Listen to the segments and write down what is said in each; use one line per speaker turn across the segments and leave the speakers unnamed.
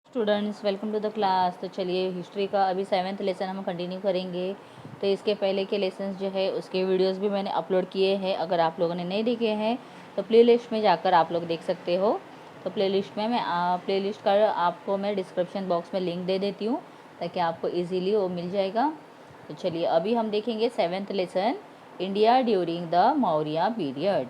Students welcome to the class. तो चलिए history का अभी 7th लेसन हम कंटिन्यू करेंगे। तो इसके पहले के लेसन्स जो है उसके वीडियोस भी मैंने अपलोड किए हैं। अगर आप लोगों ने नहीं देखे हैं तो प्लेलिस्ट में जाकर आप लोग देख सकते हो। तो प्लेलिस्ट में प्लेलिस्ट का आपको मैं डिस्क्रिप्शन बॉक्स में लिंक दे देती हूँ ताकि आपको ईजीली वो मिल जाएगा। तो चलिए अभी हम देखेंगे 7th lesson, India during the Maurya period.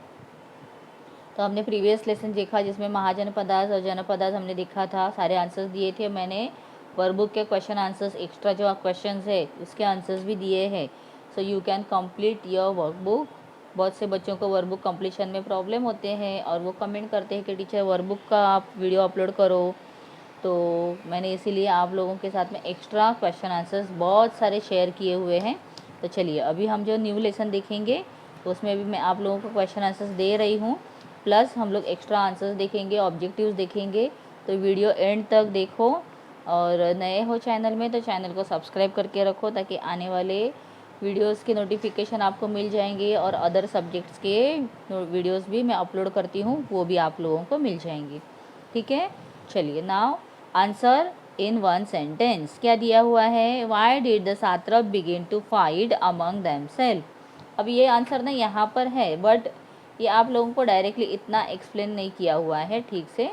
तो हमने प्रीवियस लेसन देखा जिसमें महाजनपदास और जनपदास हमने देखा था, सारे आंसर्स दिए थे मैंने। वर्कबुक के क्वेश्चन आंसर्स एक्स्ट्रा जो क्वेश्चंस है उसके आंसर्स भी दिए हैं। So you can complete your workbook. बहुत से बच्चों को वर्कबुक कंप्लीशन में प्रॉब्लम होते हैं और वो कमेंट करते हैं कि टीचर वर्कबुक का आप वीडियो अपलोड करो। तो मैंने इसीलिए आप लोगों के साथ में एक्स्ट्रा क्वेश्चन आंसर्स बहुत सारे शेयर किए हुए हैं। तो चलिए अभी हम जो न्यू लेसन देखेंगे तो उसमें भी मैं आप लोगों को क्वेश्चन आंसर्स दे रही हूँ, प्लस हम लोग एक्स्ट्रा आंसर्स देखेंगे, ऑब्जेक्टिव्स देखेंगे। तो वीडियो एंड तक देखो और नए हो चैनल में तो चैनल को सब्सक्राइब करके रखो ताकि आने वाले वीडियोस के नोटिफिकेशन आपको मिल जाएंगे और अदर सब्जेक्ट्स के वीडियोस भी मैं अपलोड करती हूँ वो भी आप लोगों को मिल जाएंगे। ठीक है, चलिए now answer in one sentence क्या दिया हुआ है। Why did the satrap begin to fight among themselves. अब ये आंसर ना यहाँ पर है बट ये आप लोगों को डायरेक्टली इतना एक्सप्लेन नहीं किया हुआ है ठीक से।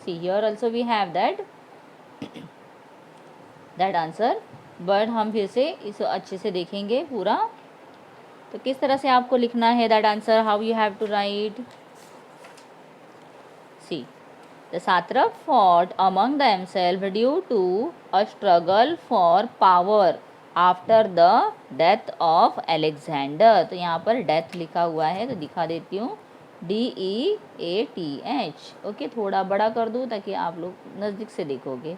See here also we have that answer, but हम फिर से इसे अच्छे से देखेंगे पूरा। तो किस तरह से आपको लिखना है that answer, how you have to write. See The satrap fought among themselves due to a struggle for power after the death of Alexander। तो यहाँ पर डेथ लिखा हुआ है तो दिखा देती हूँ, DEATH। ओके, थोड़ा बड़ा कर दूँ ताकि आप लोग नज़दीक से देखोगे।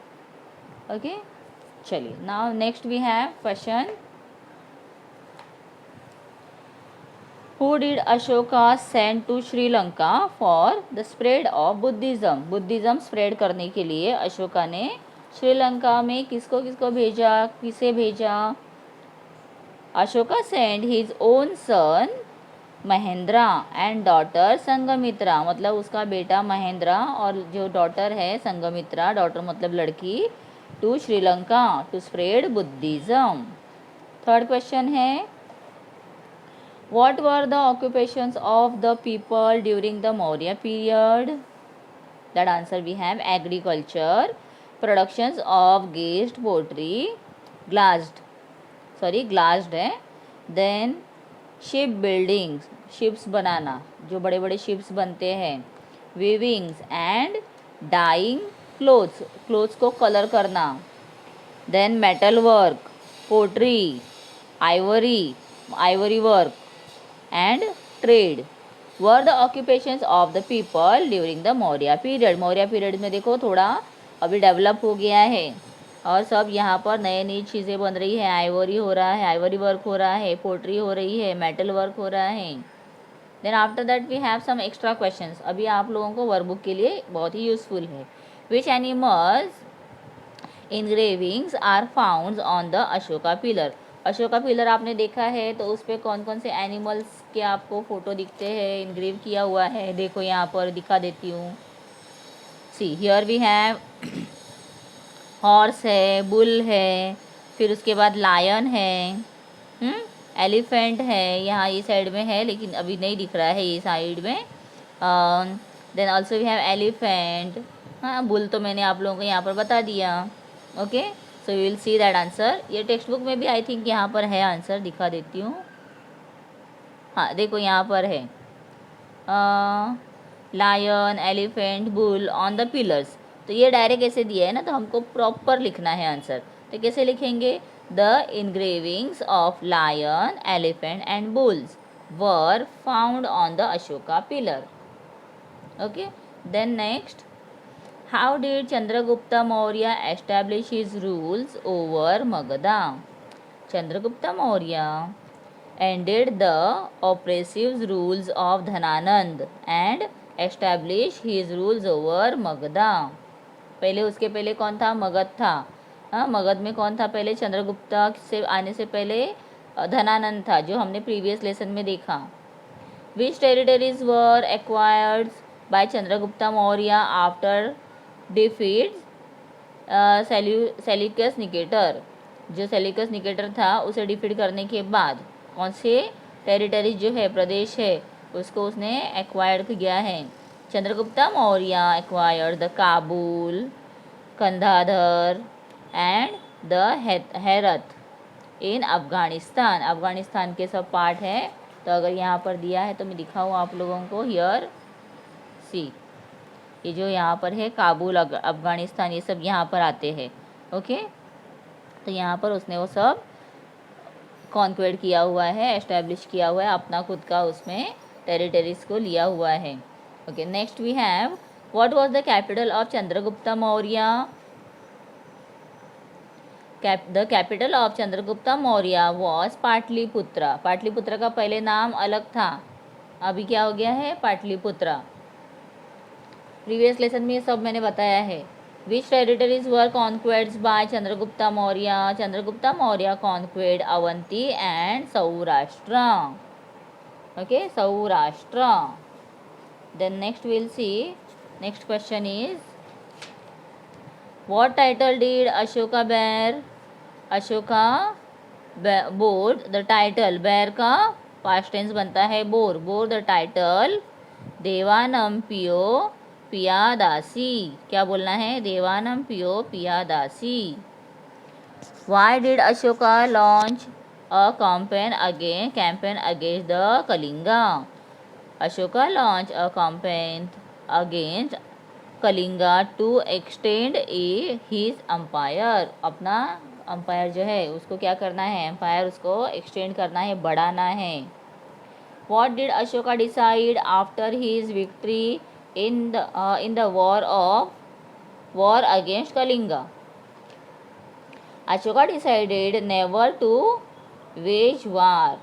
ओके, चलिए now next we have question, Who did Ashoka send to Sri Lanka for the spread of Buddhism? Buddhism spread करने के लिए अशोका ने श्रीलंका में किसको किसको भेजा, किसे भेजा। Ashoka send his own son Mahindra and daughter Sanghamitra, मतलब उसका बेटा महेंद्रा और जो डॉटर है संगमित्रा, डॉटर मतलब लड़की, to Sri Lanka to spread Buddhism. Third question है, What were the occupations of the people during the Maurya period? That answer we have agriculture, productions of glazed pottery, glazed है, then ship buildings, ships बनाना, जो बड़े बड़े ships बनते हैं, weavings and dyeing clothes, clothes को colour करना, then metal work, pottery, ivory work and trade were the occupations of the people during the Maurya period। Maurya period में देखो थोड़ा अभी डेवलप हो गया है और सब यहाँ पर नई नई चीज़ें बन रही है, आइवरी हो रहा है, आइवरी वर्क हो रहा है, पोट्री हो रही है, मेटल वर्क हो रहा है। Then after that we have some extra questions, अभी आप लोगों को वर्कबुक के लिए बहुत ही यूजफुल है। Which animals engravings are found on the Ashoka pillar. Ashoka pillar आपने देखा है तो उस पर कौन कौन से एनिमल्स के आपको फ़ोटो दिखते हैं, इनग्रेव किया हुआ है। देखो यहाँ पर दिखा देती हूँ। See here we have horse है, बुल है, फिर उसके बाद लायन है, एलिफेंट है, यहाँ ये साइड में है लेकिन अभी नहीं दिख रहा है ये साइड में। Then also we have elephant. हाँ, बुल तो मैंने आप लोगों को यहाँ पर बता दिया। Okay, so you will see that answer. ये टेक्स्ट बुक में भी आई थिंक यहाँ पर है आंसर, दिखा देती हूँ। हाँ देखो यहाँ पर है lion, elephant, bull on the pillars. तो ये डायरेक्ट ऐसे दिया है ना, तो हमको प्रॉपर लिखना है आंसर। तो कैसे लिखेंगे, the engravings of lion, elephant and bulls were found on the Ashoka pillar. Okay, then next, How did Chandragupta Maurya establish his rules over Magadha? Chandragupta Maurya ended the oppressive rules of Dhananand and established his rules over Magadha। पहले उसके पहले कौन था, मगध था। हाँ, मगध में कौन था पहले, चंद्रगुप्ता से आने से पहले धनानंद था, जो हमने प्रीवियस लेसन में देखा। Which territories were acquired by Chandragupta Maurya after defeat Seleucus Nicator, जो सेल्यूकस निकेटर था उसे डिफीट करने के बाद कौन से टेरिटरी जो है, प्रदेश है, उसको उसने एक्वायर्ड किया है। Chandragupta Maurya acquired the Kabul, Kandahar and the Herat in Afghanistan. Afghanistan के सब पार्ट है। तो अगर यहाँ पर दिया है तो मैं दिखाऊँ आप लोगों को, हियर सी, ये जो यहाँ पर है काबुल, अफगानिस्तान, ये सब यहाँ पर आते हैं। ओके, तो यहाँ पर उसने वो सब कॉन्क्वेड किया हुआ है, एस्टेब्लिश किया हुआ है, अपना खुद का उसमें टेरिटरीज को लिया हुआ है। Okay, next we have what was the capital of Chandragupta Maurya. The capital of Chandragupta Maurya was Pataliputra. Pataliputra का पहले नाम अलग था, अभी क्या हो गया है, पाटलिपुत्रा। प्रीवियस लेसन में ये सब मैंने बताया है। Which territories were conquered by Chandragupta Maurya. Chandragupta Maurya conquered Avanti and Saurashtra. Okay, Saurashtra. Then next will see, next question is what title did Ashoka bear? Ashoka bore the title, bear का पास्ट टेंस बनता है bore, bore the title Devanam Piyo Piyadasi. क्या बोलना है, Devanam Piyo Piyadasi. Why did Ashoka launch a campaign against the Kalinga. Ashoka launch a campaign against Kalinga to extend his empire. अपना empire जो है उसको क्या करना है, एम्पायर उसको एक्सटेंड करना है, बढ़ाना है। What did Ashoka decide after his victory in the war against Kalinga. Ashoka decided never to wage war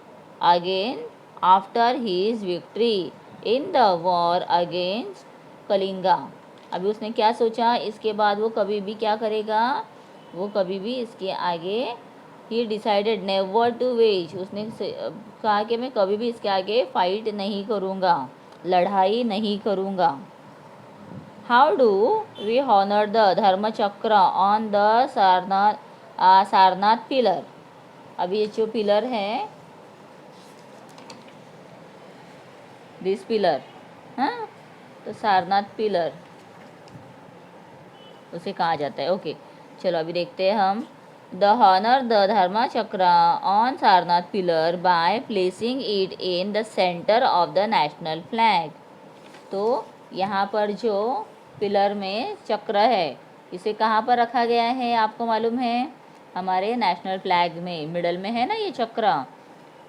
again after his victory in the war against Kalinga. अभी उसने क्या सोचा, इसके बाद वो कभी भी क्या करेगा, वो कभी भी इसके आगे, he decided never to wage, उसने कहा कि मैं कभी भी इसके आगे फाइट नहीं करूँगा, लड़ाई नहीं करूँगा। How do we honour the Dharmachakra on the Sarnath pillar. अभी ये जो पिलर है, दिस पिलर, हाँ, तो सारनाथ पिलर उसे कहा जाता है। ओके, चलो अभी देखते हैं हम। द हॉनर द धर्मा चक्र on Sarnath pillar by placing it in the centre of the national flag. तो यहाँ पर जो पिलर में चक्र है, इसे कहाँ पर रखा गया है, आपको मालूम है, हमारे नेशनल फ्लैग में मिडल में है ना ये चक्र,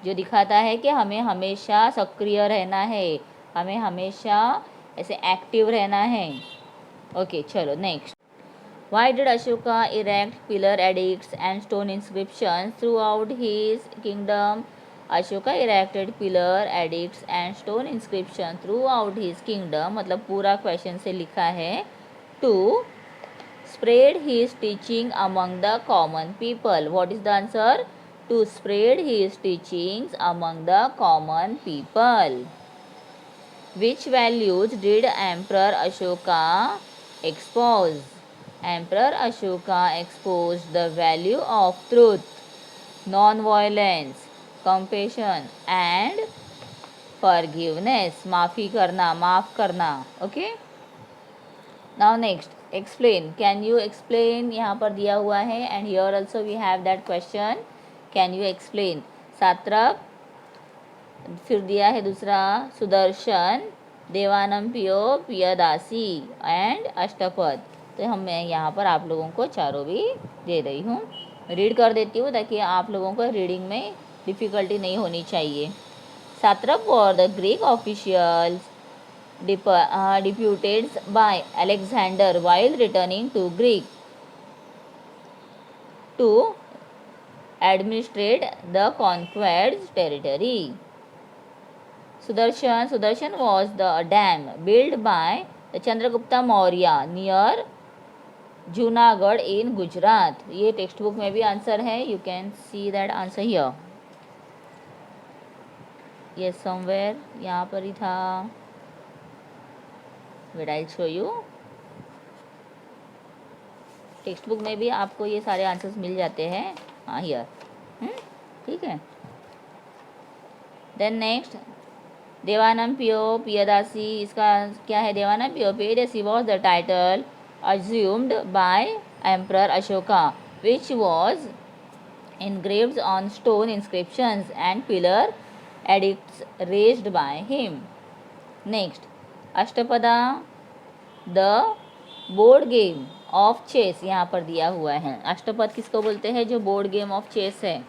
जो दिखाता है कि हमें हमेशा सक्रिय रहना है, हमें हमेशा ऐसे एक्टिव रहना है। ओके, चलो next. Why did Ashoka erect pillar edicts and stone inscriptions throughout his kingdom? Ashoka erected pillar edicts and stone inscriptions throughout his kingdom, मतलब पूरा क्वेश्चन से लिखा है, to spread his teaching among the common people. What is the answer? To spread his teachings among the common people. Which values did Emperor Ashoka expose? Emperor Ashoka exposed the value of truth, non-violence, compassion and forgiveness. माफ़ी करना, माफ़ करना। Okay? Now next, explain. Can you explain? यहाँ पर दिया हुआ है, and here also we have that question. Can you explain? सात्रप, फिर दिया है दूसरा सुदर्शन, देवानम पियो पियदासी एंड अष्टपद। तो मैं यहाँ पर आप लोगों को चारों भी दे रही हूँ, रीड कर देती हूँ ताकि आप लोगों को रीडिंग में डिफ़िकल्टी नहीं होनी चाहिए। Satrap were the Greek officials deputed by Alexander while returning to Greek to administrate the conquered territory. Sudarshan was the dam built by the Chandragupta Maurya near Junagadh in Gujarat. ये टेक्स्ट बुक में भी answer है, you can see that answer here, ये somewhere यहाँ पर ही था, wait I show you. Text book में भी आपको ये सारे आंसर्स मिल जाते हैं। हाँ हियर, ठीक है। देन नेक्स्ट, देवानंपियो पियदासी, इसका क्या है? Devanampiyo Piyadasi was the title assumed by Emperor Ashoka, which was engraved on stone inscriptions and pillar edicts raised by him. Next, Ashtapada the board game of chess यहाँ पर दिया हुआ है। अष्टपद किसको बोलते हैं? जो बोर्ड गेम ऑफ चेस है।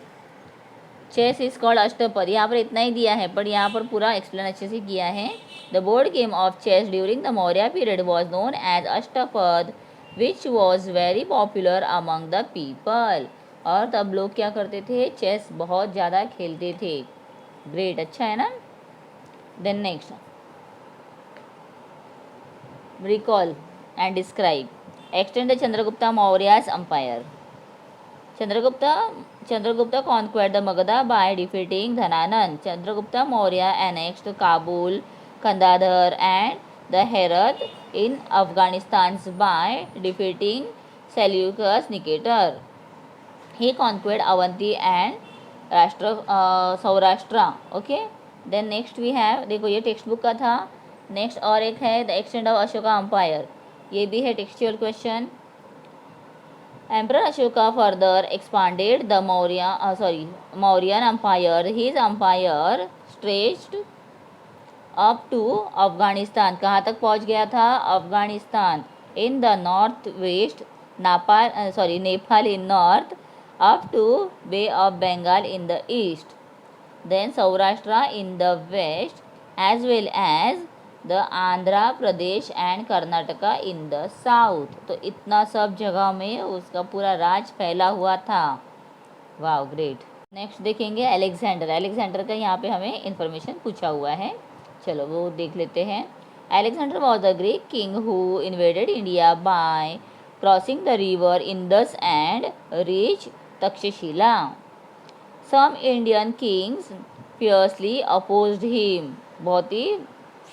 Chess is called Ashtapad. यहाँ पर इतना ही दिया है, पर यहाँ पर पूरा एक्सप्लेन अच्छे से किया है। The board game of chess during the Maurya period was known as Ashtapad which was very popular among the people. और तब लोग क्या करते थे? चेस बहुत ज़्यादा खेलते थे। ग्रेट, अच्छा है ना। Then next, recall and describe, extend the Chandragupta Maurya's empire. Chandragupta conquered the Magadha by defeating Dhananand. Chandragupta Maurya annexed Kabul, Kandahar and the Herat in Afghanistan by defeating Seleucus Nicator. He conquered Avanti and Saurashtra. Okay. Then next we have, देखो ये text book का था। Next और एक है the extend of Ashoka empire, ये भी है textual question. Emperor Ashoka further expanded the Mauryan Empire. His empire stretched up to Afghanistan. कहाँ तक पहुँच गया था? Afghanistan. In the northwest, Nepal in north, up to Bay of Bengal in the east. Then Saurashtra in the west, as well as the Andhra Pradesh and Karnataka in the south. तो इतना सब जगह में उसका पूरा राज फैला हुआ था। वाह, ग्रेट। नेक्स्ट देखेंगे अलेक्जेंडर का यहाँ पे हमें इंफॉर्मेशन पूछा हुआ है, चलो वो देख लेते हैं। Alexander was the Greek king who invaded India by crossing the river Indus and reach Takshashila. Some Indian kings fiercely opposed him, बहुत ही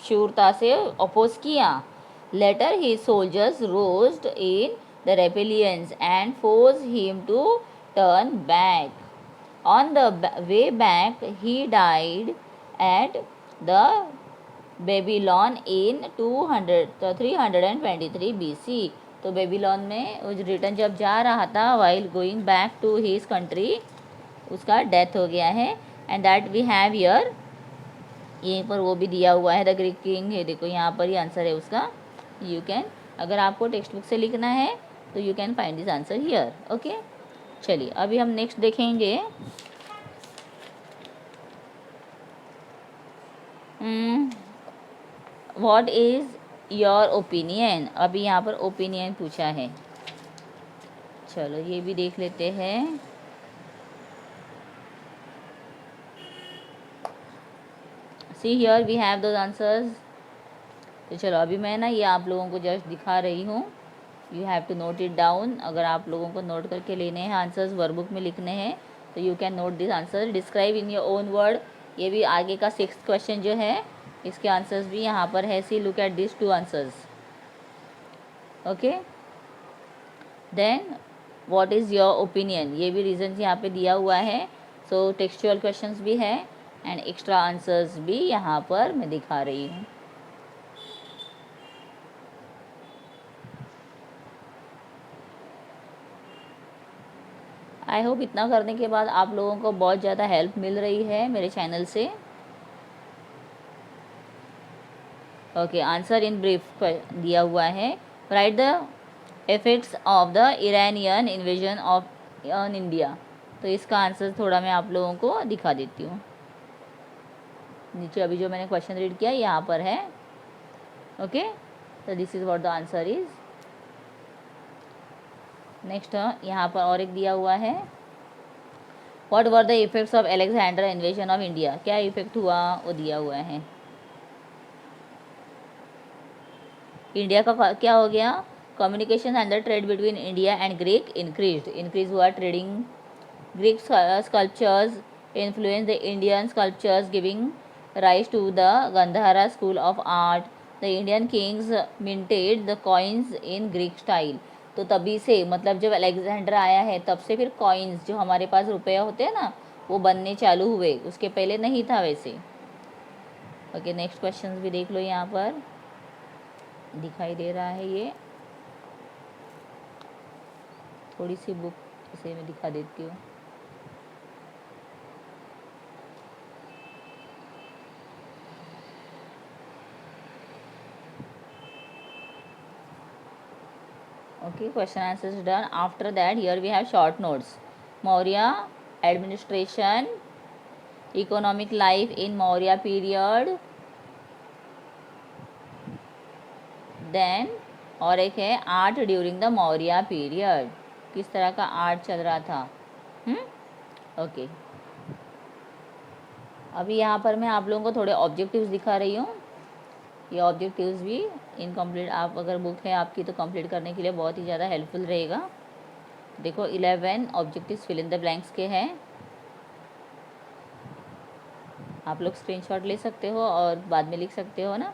शूरता से अपोज किया। Later his soldiers rose in the rebellions and force him to turn back. On the way back he died at the Babylon in 323 BC। तो Babylon में उस return जब जा रहा था, while going back to his country, उसका death हो गया है। And that we have here, यहीं पर वो भी दिया हुआ है द ग्रीक किंग है। देखो यहाँ पर ही आंसर है उसका। यू कैन, अगर आपको टेक्स्ट बुक से लिखना है तो you can find this answer here. Okay, चलिए अभी हम नेक्स्ट देखेंगे। What is your opinion. अभी यहाँ पर ओपिनियन पूछा है, चलो ये भी देख लेते हैं। See here we have those answers. तो चलो अभी मैं ना ये आप लोगों को जस्ट दिखा रही हूँ, you have to note it down. अगर आप लोगों को नोट करके लेने हैं आंसर्स, वर्कबुक में लिखने हैं, तो you can note this answer. Describe in your own word, ये भी आगे का 6th क्वेश्चन जो है इसके आंसर्स भी यहाँ पर है। See look at this 2 answers. Okay, then what is your opinion, ये भी रीजन यहाँ पे दिया हुआ है। सो टेक्सचुअल क्वेश्चंस भी है एंड एक्स्ट्रा आंसर्स भी यहाँ पर मैं दिखा रही हूँ। आई होप इतना करने के बाद आप लोगों को बहुत ज़्यादा हेल्प मिल रही है मेरे चैनल से। ओके, आंसर इन ब्रीफ दिया हुआ है। Right the effects of the Iranian invasion of on India. तो इसका आंसर थोड़ा मैं आप लोगों को दिखा देती हूँ। नीचे अभी जो मैंने क्वेश्चन रीड किया यहाँ पर है। ओके, तो this is what the answer is. Next यहाँ पर और एक दिया हुआ है, what were the effects of Alexander invasion of India. क्या इफेक्ट हुआ वो दिया हुआ है। इंडिया का क्या हो गया? Communication and the trade between India and Greek increase हुआ trading. Greek sculptures influence the Indian sculptures giving rise to the Gandhara school of art. The Indian kings minted the coins in Greek style. तो तभी से मतलब जब Alexander आया है तब से फिर कॉइन्स जो हमारे पास रुपया होते हैं ना वो बनने चालू हुए, उसके पहले नहीं था वैसे। ओके, नेक्स्ट क्वेश्चन भी देख लो, यहाँ पर दिखाई दे रहा है ये, थोड़ी सी बुक इसे मैं दिखा देती हूँ। Okay, question answer is done. After that, here we have short notes. Maurya administration, economic life in Maurya period, then और एक है art during the Maurya period, किस तरह का आर्ट चल रहा था। ओके, अभी यहाँ पर मैं आप लोगों को थोड़े ऑब्जेक्टिव्स दिखा रही हूँ। ये ऑब्जेक्टिव्स भी इनकम्प्लीट, आप अगर बुक है आपकी तो कंप्लीट करने के लिए बहुत ही ज़्यादा हेल्पफुल रहेगा। देखो 11 objectives fill in the blanks के हैं, आप लोग स्क्रीनशॉट ले सकते हो और बाद में लिख सकते हो ना।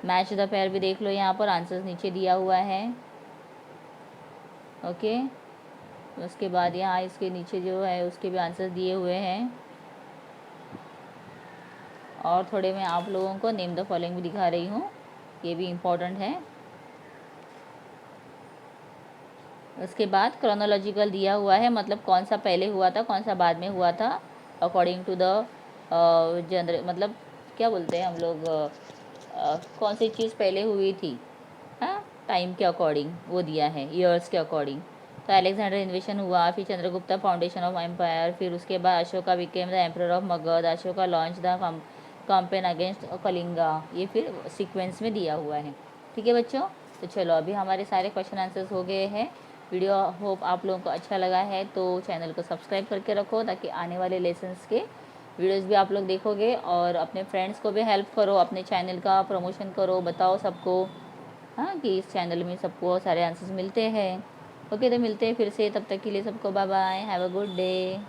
मैच द पेयर भी देख लो, यहाँ पर आंसर्स नीचे दिया हुआ है। ओके, उसके बाद यहाँ इसके नीचे जो है उसके भी आंसर्स दिए हुए हैं, और थोड़े मैं आप लोगों को नेम द फॉलोइंग भी दिखा रही हूँ, ये भी इम्पोर्टेंट है। उसके बाद क्रोनोलॉजिकल दिया हुआ है, मतलब कौन सा पहले हुआ था कौन सा बाद में हुआ था, अकॉर्डिंग टू द जनर, मतलब क्या बोलते हैं हम लोग, कौन सी चीज़ पहले हुई थी, हाँ, टाइम के अकॉर्डिंग वो दिया है, ईयर्स के अकॉर्डिंग। तो अलेक्जेंडर इन्वेशन हुआ, फिर चंद्रगुप्ता फाउंडेशन ऑफ एम्पायर, फिर उसके बाद Ashoka became the emperor of Magadh, Ashoka launch the campaign against Kalinga, ये फिर सीक्वेंस में दिया हुआ है। ठीक है बच्चों, तो चलो अभी हमारे सारे क्वेश्चन आंसर्स हो गए हैं। वीडियो होप आप लोगों को अच्छा लगा है तो चैनल को सब्सक्राइब करके रखो, ताकि आने वाले लेसन्स के वीडियोस भी आप लोग देखोगे, और अपने फ्रेंड्स को भी हेल्प करो, अपने चैनल का प्रमोशन करो, बताओ सबको, हाँ, कि इस चैनल में सबको सारे आंसर्स मिलते हैं। ओके, तो मिलते हैं फिर से, तब तक के लिए सबको bye bye, have a good day.